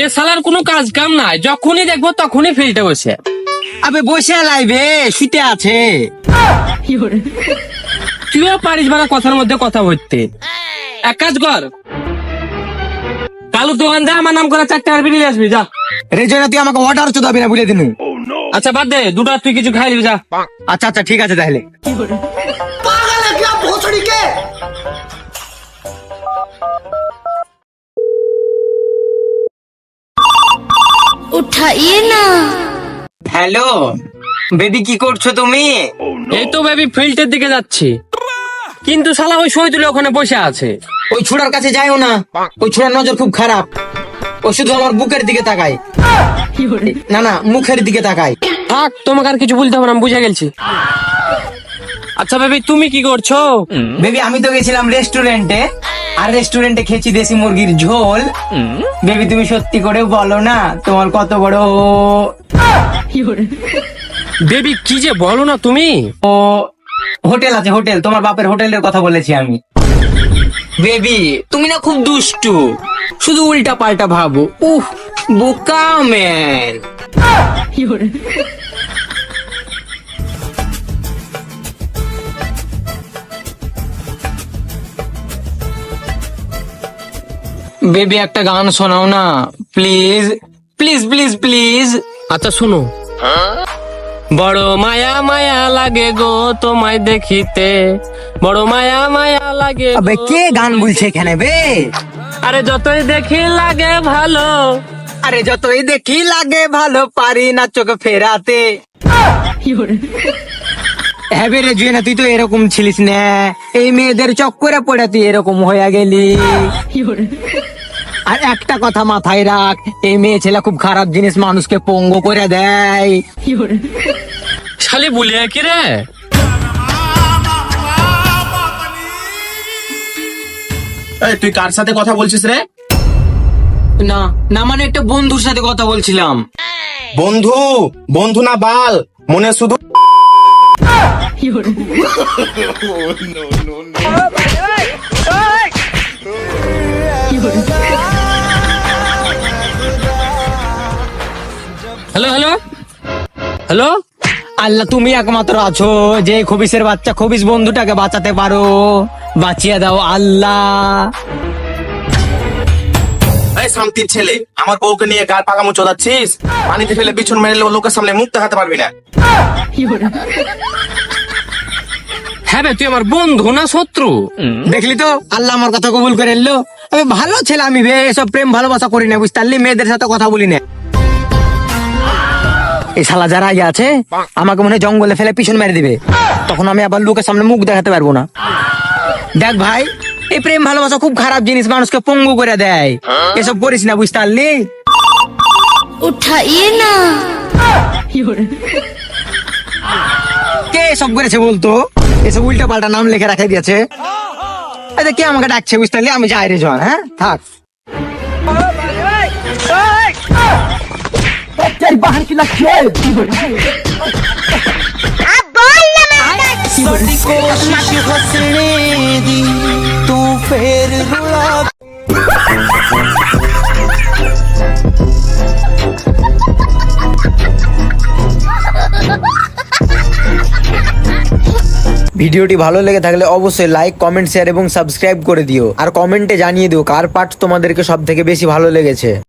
এ শালার কোনো কাজ কাম নাই, যখনই দেখবো তখনই ফিল্ডে বসে। আবে বসে লাইবে শুতে আছে। তুইও পারিস বারা কথার মধ্যে কথা বলতে। এক কাজ কর, কালু দোকান যা, আমার নাম করে 4টা আর বিরিয়ানি আসবি যা। রে জয়না তুই আমাকে অর্ডার চোদাবি না বলে দিনু। আচ্ছা বাদ দে, দুটো তুই কিছু খাই নিবি যা। আচ্ছা আচ্ছা ঠিক আছে তাহলে। उठाइए ना। হ্যালো বেবি, কি করছো তুমি? এই তো বেবি ফিল্ডের দিকে যাচ্ছি, কিন্তু শালা ওই শহীদুল ওখানে বসে আছে। ওই ছোড়ার কাছে যাইও না, ওই ছোড়ার নজর খুব খারাপ। ও শুধু আমার বুকের দিকে তাকায়, না না মুখের দিকে তাকায়। থাক, তোমাকে আর কিছু বলতে হবে না, আমি বুঝে গেছি। আচ্ছা বেবি তুমি কি করছো? বেবি আমি তো গেছিলাম রেস্টুরেন্টে, আর রেস্টুরেন্টে খেয়েছি দেশি মুরগির ঝোল। বেবি তুমি সত্যি করে বলো না তোমার কত বড় বেবি কি যে বলো না তুমি। ও হোটেল আছে, হোটেল, তোমার বাপের হোটেলের কথা বলেছি আমি। বেবি তুমি না খুব দুষ্টু, শুধু উল্টা পাল্টা ভাবো। উহ বোকা ম্যান। বেবি একটা গান শোনাও না প্লিজ, প্লিজ প্লিজ প্লিজ। আচ্ছা শুনো। বড় মায়া মায়া লাগে গো তোমায় দেখিতে, বড় মায়া মায়া লাগে। আবে কে গান বলছে এখানে বে? আরে যতই দেখি লাগে ভালো, আরে যতই দেখি লাগে ভালো, পারি না চোখে ফেরাতে। হ্যাঁ বে রে জুয়েনা, তুই তো এরকম ছিলিস না, এই মেয়েদের চক্করে পড়ে তুই এরকম হয়ে গেলি। আর একটা কথা মাথায় রাখ, এই মেয়ে ছেলে খুব খারাপ জিনিস, মানুষকে পঙ্গু করে দেয়। শালি বলিয়া কি রে? এই তুই কার সাথে কথা বলছিস রে? না না মানে একটা বন্ধুর সাথে কথা বলছিলাম। বন্ধু? বন্ধু না বাল, মনে শুধু হ্যালো হ্যালো হ্যালো। আল্লাহ তুমি একমাত্র আছো যে খবিসের বাচ্চা খবিস বন্ধুটাকে বাঁচাতে পারো, বাঁচিয়ে দাও আল্লাহ। এই শান্তির ছেলে, আমার বউকে নিয়ে গার পাকামো চোদাচ্ছিস? পানিতে ফেলে পিছন মেরে লোকের সামনে মুখ দেখাতে পারবি না। হ্যাঁ বে, তুই আমার বন্ধু না শত্রু? দেখলি তো আল্লাহ আমার কথা কবুল করে এলো। আমি ভালো ছেলে আমি বে, এসব প্রেম ভালোবাসা করি না বুঝতে পারলি, মেয়েদের সাথে কথা বলি না। এই শালা যারা আগে আছে আমাকে মনে হয় জঙ্গলে ফেলে পিছন মেরে দিবে, তখন আমি আবার লোকের সামনে মুখ দেখাতে পারবো না। দেখ ভাই, এই প্রেম ভালোবাসা খুব খারাপ জিনিস, মানুষকে পঙ্গু করে দেয়। এসব করিস না বুঝতে পারলি। उठाइए ना। কে এসব করেছে বলতো? এসব উল্টা পাল্টা নাম লিখে রাখে দিয়েছে। আচ্ছা কে আমাকে ডাকছে বুঝতে পারলি, আমি যাই রে জন। হ্যাঁ থাক। বাহার কি লাগছে? ভিডিওটি ভালো লেগে থাকলে অবশ্যই লাইক, কমেন্ট, শেয়ার এবং সাবস্ক্রাইব করে দিও। আর কমেন্টে জানিয়ে দিও কার পার্ট তোমাদেরকে সব থেকে বেশি ভালো লেগেছে।